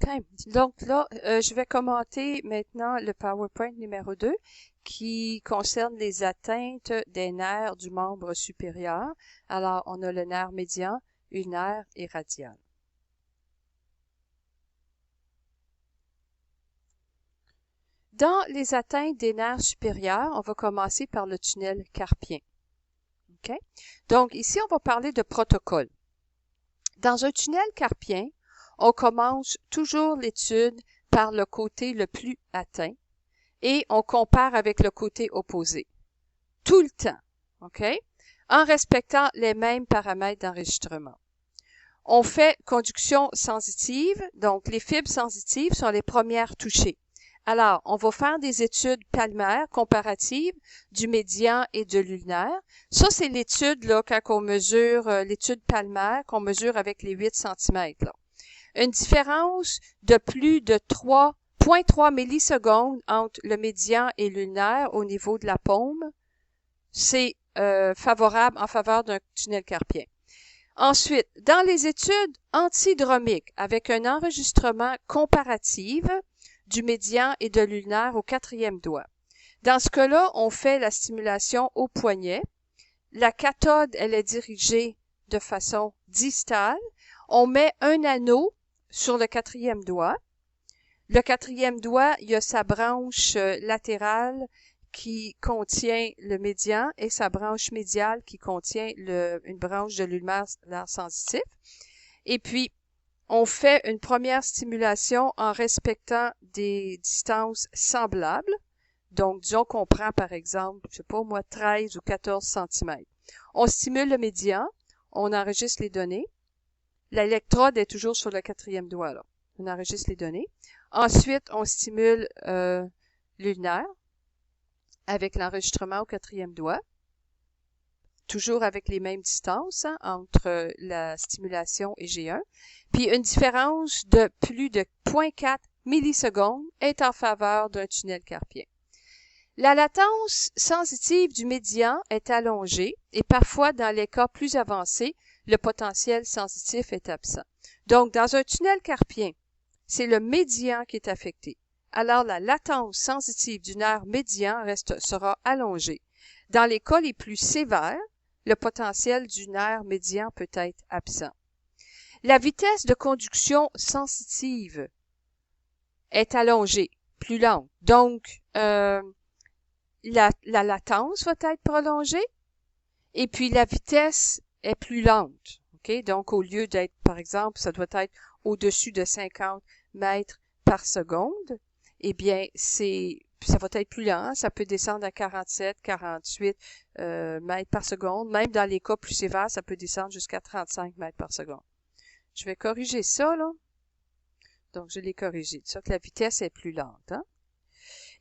OK. Donc là, je vais commenter maintenant le PowerPoint numéro 2 qui concerne les atteintes des nerfs du membre supérieur. Alors, on a le nerf médian, ulnaire et radial. Dans les atteintes des nerfs supérieurs, on va commencer par le tunnel carpien. OK? Donc, ici, on va parler de protocole. Dans un tunnel carpien, on commence toujours l'étude par le côté le plus atteint et on compare avec le côté opposé. Tout le temps, OK? En respectant les mêmes paramètres d'enregistrement. On fait conduction sensitive, donc les fibres sensitives sont les premières touchées. Alors, on va faire des études palmaires comparatives du médian et de l'ulnaire. Ça, c'est l'étude, là, quand on mesure l'étude palmaire, qu'on mesure avec les 8 cm. Là. Une différence de plus de 3,3 millisecondes entre le médian et l'ulnaire au niveau de la paume, c'est favorable en faveur d'un tunnel carpien. Ensuite, dans les études antidromiques, avec un enregistrement comparatif du médian et de l'ulnaire au 4e doigt. Dans ce cas-là, on fait la stimulation au poignet. La cathode, elle est dirigée de façon distale. On met un anneau sur le 4e doigt. Le 4e doigt, il y a sa branche latérale qui contient le médian et sa branche médiale qui contient une branche de l'ulnaire sensitif. Et puis, on fait une première stimulation en respectant des distances semblables. Donc, disons qu'on prend, par exemple, je sais pas moi, 13 ou 14 cm. On stimule le médian, on enregistre les données. L'électrode est toujours sur le 4e doigt, là. On enregistre les données. Ensuite, on stimule l'ulnaire avec l'enregistrement au 4e doigt. Toujours avec les mêmes distances entre la stimulation et G1. Puis une différence de plus de 0,4 millisecondes est en faveur d'un tunnel carpien. La latence sensitive du médian est allongée et parfois, dans les cas plus avancés, le potentiel sensitif est absent. Donc, dans un tunnel carpien, c'est le médian qui est affecté. Alors, la latence sensitive du nerf médian sera allongée. Dans les cas les plus sévères, le potentiel du nerf médian peut être absent. La vitesse de conduction sensitive est allongée, plus lente. Donc, la latence va être prolongée et puis la vitesse est plus lente. Okay? Donc, au lieu d'être, par exemple, ça doit être au-dessus de 50 mètres par seconde, eh bien, ça va être plus lent, ça peut descendre à 47, 48 mètres par seconde. Même dans les cas plus sévères, ça peut descendre jusqu'à 35 mètres par seconde. Je vais corriger ça, là. Donc, je l'ai corrigé. C'est ça que la vitesse est plus lente. Hein?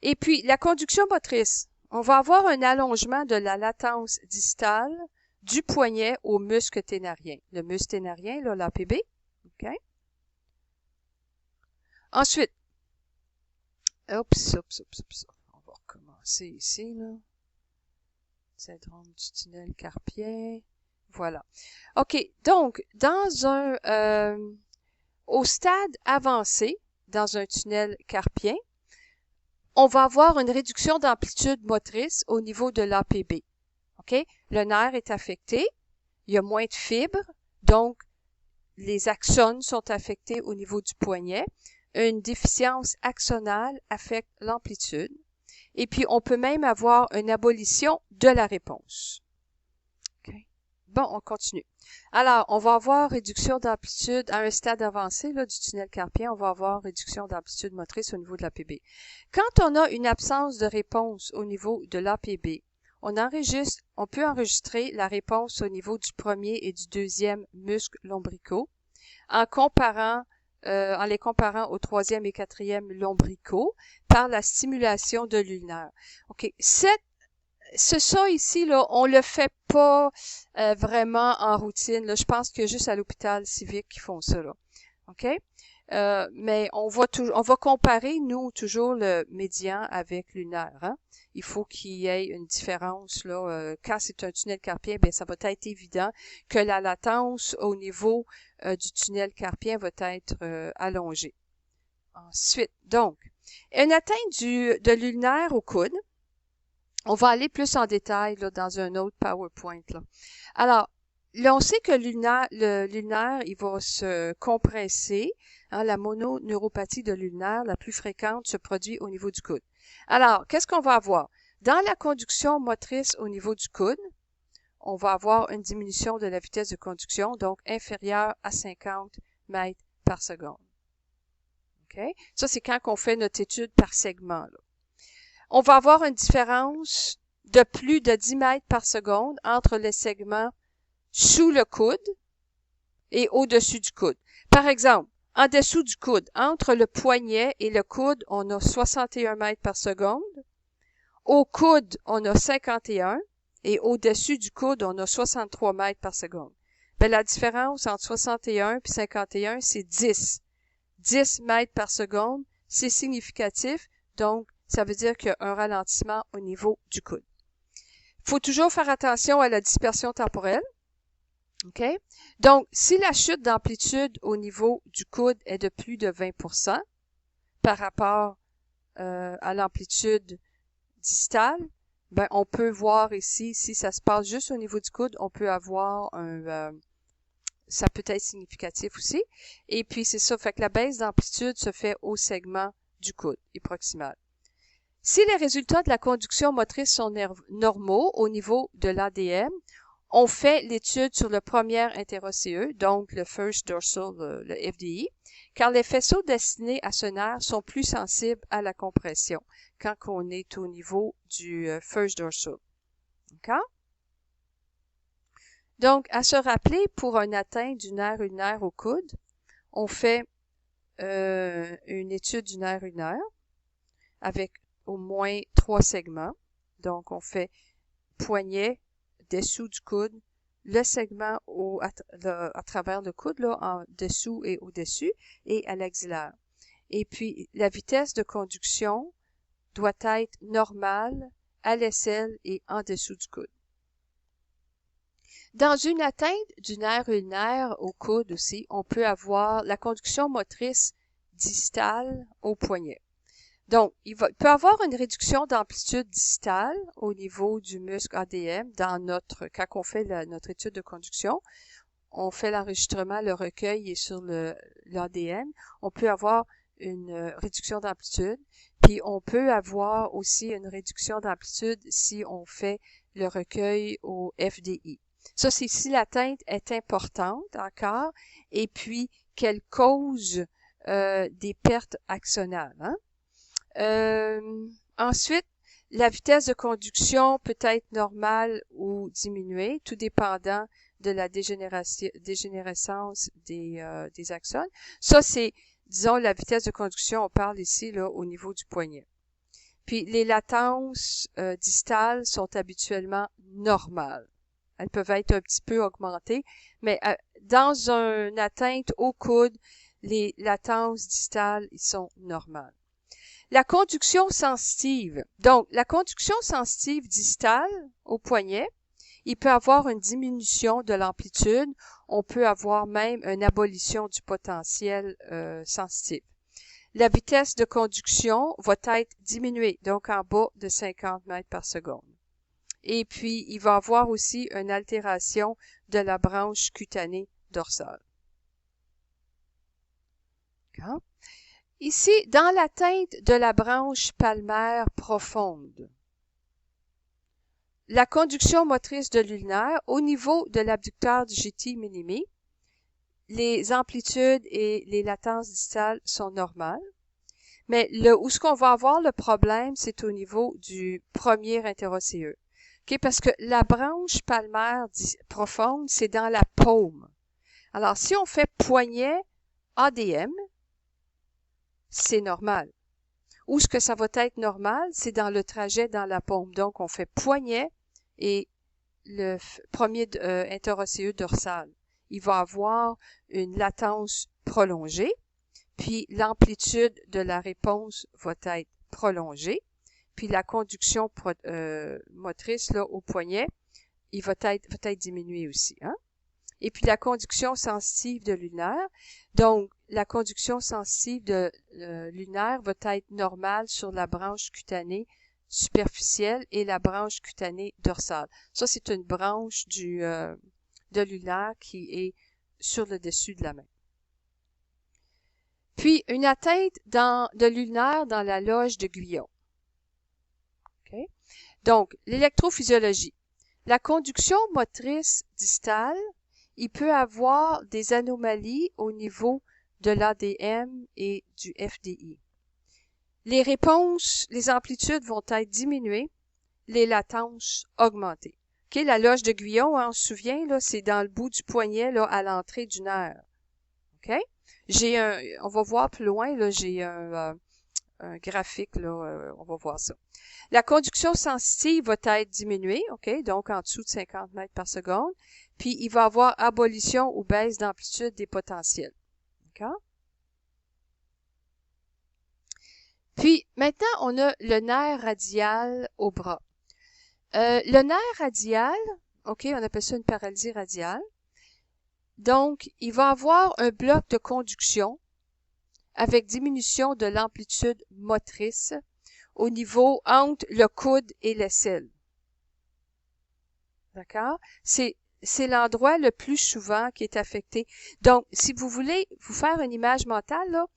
Et puis, la conduction motrice. On va avoir un allongement de la latence distale du poignet au muscle ténarien. Le muscle ténarien, là, l'APB. OK? Ensuite, on va recommencer ici, là. Syndrome du tunnel carpien. Voilà. OK. Donc, au stade avancé, dans un tunnel carpien, on va avoir une réduction d'amplitude motrice au niveau de l'APB. OK? Le nerf est affecté. Il y a moins de fibres. Donc, les axones sont affectés au niveau du poignet. Une déficience axonale affecte l'amplitude. Et puis, on peut même avoir une abolition de la réponse. Okay. Bon, on continue. Alors, on va avoir réduction d'amplitude à un stade avancé là, du tunnel carpien. On va avoir réduction d'amplitude motrice au niveau de l'APB. Quand on a une absence de réponse au niveau de l'APB, on peut enregistrer la réponse au niveau du premier et du deuxième muscle lombricaux en les comparant au 3e et 4e lombricaux par la stimulation de l'ulnaire. OK. Ça ici, là, on le fait pas vraiment en routine. Là. Je pense que juste à l'hôpital civique qui font ça. Là. OK? Mais on va comparer, nous, toujours le médian avec l'ulnaire. Hein? Il faut qu'il y ait une différence. Là. Quand c'est un tunnel carpien, bien, ça va être évident que la latence au niveau du tunnel carpien va être allongée. Ensuite, donc, une atteinte de l'ulnaire au coude. On va aller plus en détail là, dans un autre PowerPoint. Là. Alors, là, on sait que le l'ulnaire, il va se compresser. Hein, la mononeuropathie de l'ulnaire, la plus fréquente, se produit au niveau du coude. Alors, qu'est-ce qu'on va avoir? Dans la conduction motrice au niveau du coude, on va avoir une diminution de la vitesse de conduction, donc inférieure à 50 mètres par seconde. Okay? Ça, c'est quand on fait notre étude par segment. Là. On va avoir une différence de plus de 10 mètres par seconde entre les segments sous le coude et au-dessus du coude. Par exemple, en dessous du coude, entre le poignet et le coude, on a 61 mètres par seconde. Au coude, on a 51 et au-dessus du coude, on a 63 mètres par seconde. Bien, la différence entre 61 et 51, c'est 10. 10 mètres par seconde, c'est significatif, donc ça veut dire qu'il y a un ralentissement au niveau du coude. Il faut toujours faire attention à la dispersion temporelle. OK? Donc, si la chute d'amplitude au niveau du coude est de plus de 20% par rapport à l'amplitude distale, ben, on peut voir ici, si ça se passe juste au niveau du coude, on peut avoir ça peut être significatif aussi. Et puis, c'est ça, fait que la baisse d'amplitude se fait au segment du coude et proximal. Si les résultats de la conduction motrice sont normaux au niveau de l'ADM, on fait l'étude sur le premier interocéeux, donc le First Dorsal, le FDI, car les faisceaux destinés à ce nerf sont plus sensibles à la compression quand on est au niveau du First Dorsal. D'accord? Donc, à se rappeler, pour une atteinte du nerf ulnaire au coude, on fait une étude du nerf ulnaire avec au moins 3 segments. Donc, on fait poignet, dessous du coude, le segment à travers le coude, là, en dessous et au-dessus, et à l'axillaire. Et puis, la vitesse de conduction doit être normale à l'aisselle et en dessous du coude. Dans une atteinte du nerf ulnaire au coude aussi, on peut avoir la conduction motrice distale au poignet. Donc, il peut avoir une réduction d'amplitude distale au niveau du muscle ADM quand on fait notre étude de conduction. On fait l'enregistrement, le recueil est sur l'ADN. On peut avoir une réduction d'amplitude, puis on peut avoir aussi une réduction d'amplitude si on fait le recueil au FDI. Ça, c'est si l'atteinte est importante encore, et puis qu'elle cause des pertes axonales. Hein? Ensuite, la vitesse de conduction peut être normale ou diminuée, tout dépendant de la dégénérescence des axones. Ça, c'est, disons, la vitesse de conduction, on parle ici là au niveau du poignet. Puis, les latences distales sont habituellement normales. Elles peuvent être un petit peu augmentées, mais dans une atteinte au coude, les latences distales, ils sont normales. La conduction sensitive. Donc, la conduction sensitive distale au poignet, il peut avoir une diminution de l'amplitude. On peut avoir même une abolition du potentiel sensitif. La vitesse de conduction va être diminuée, donc en bas de 50 mètres par seconde. Et puis, il va avoir aussi une altération de la branche cutanée dorsale. D'accord? Ici, dans l'atteinte de la branche palmaire profonde, la conduction motrice de l'ulnaire, au niveau de l'abducteur digiti minimi, les amplitudes et les latences distales sont normales. Mais où ce qu'on va avoir le problème, c'est au niveau du premier interocéeux. Okay? Parce que la branche palmaire profonde, c'est dans la paume. Alors, si on fait poignet ADM, c'est normal. Où ce que ça va être normal, c'est dans le trajet dans la paume. Donc, on fait poignet et le premier interocéeux dorsal. Il va avoir une latence prolongée, puis l'amplitude de la réponse va être prolongée, puis la conduction motrice là, au poignet, il va être diminué aussi. Hein? et puis la conduction sensitive de l'ulnaire. Donc, la conduction sensitive de l'ulnaire va être normale sur la branche cutanée superficielle et la branche cutanée dorsale. Ça, c'est une branche de l'ulnaire qui est sur le dessus de la main. Puis, une atteinte de l'ulnaire dans la loge de Guyon. Okay? Donc, l'électrophysiologie. La conduction motrice distale, il peut avoir des anomalies au niveau de l'ADM et du FDI. Les réponses, les amplitudes vont être diminuées, les latences augmentées. Okay? La loge de Guyon, on se souvient, là, c'est dans le bout du poignet, là, à l'entrée du nerf. OK? On va voir plus loin, là, j'ai un graphique, là, on va voir ça. La conduction sensitive va être diminuée, OK? Donc, en dessous de 50 mètres par seconde. Puis, il va y avoir abolition ou baisse d'amplitude des potentiels. D'accord? Puis, maintenant, on a le nerf radial au bras. Le nerf radial, OK, on appelle ça une paralysie radiale. Donc, il va avoir un bloc de conduction avec diminution de l'amplitude motrice au niveau entre le coude et l'aisselle. D'accord? C'est l'endroit le plus souvent qui est affecté. Donc, si vous voulez vous faire une image mentale, là,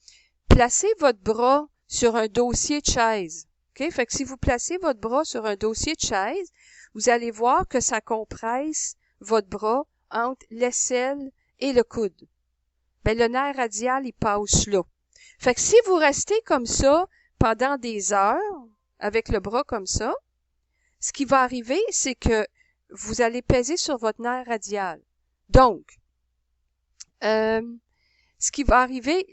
placez votre bras sur un dossier de chaise. OK? Fait que si vous placez votre bras sur un dossier de chaise, vous allez voir que ça compresse votre bras entre l'aisselle et le coude. Ben, le nerf radial, il passe là. Fait que si vous restez comme ça pendant des heures, avec le bras comme ça, ce qui va arriver, c'est que vous allez peser sur votre nerf radial. Donc, ce qui va arriver,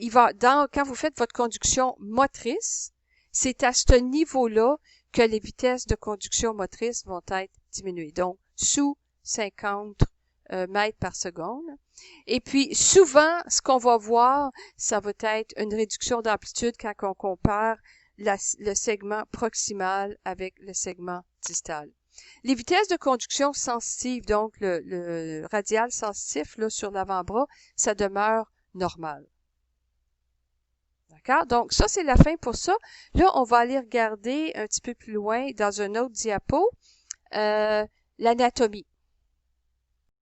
quand vous faites votre conduction motrice, c'est à ce niveau-là que les vitesses de conduction motrice vont être diminuées. Donc, sous 50 mètres par seconde. Et puis, souvent, ce qu'on va voir, ça va être une réduction d'amplitude quand on compare le segment proximal avec le segment distal. Les vitesses de conduction sensitive, donc le radial sensitif là, sur l'avant-bras, ça demeure normal. D'accord? Donc, ça, c'est la fin pour ça. Là, on va aller regarder un petit peu plus loin dans un autre diapo l'anatomie.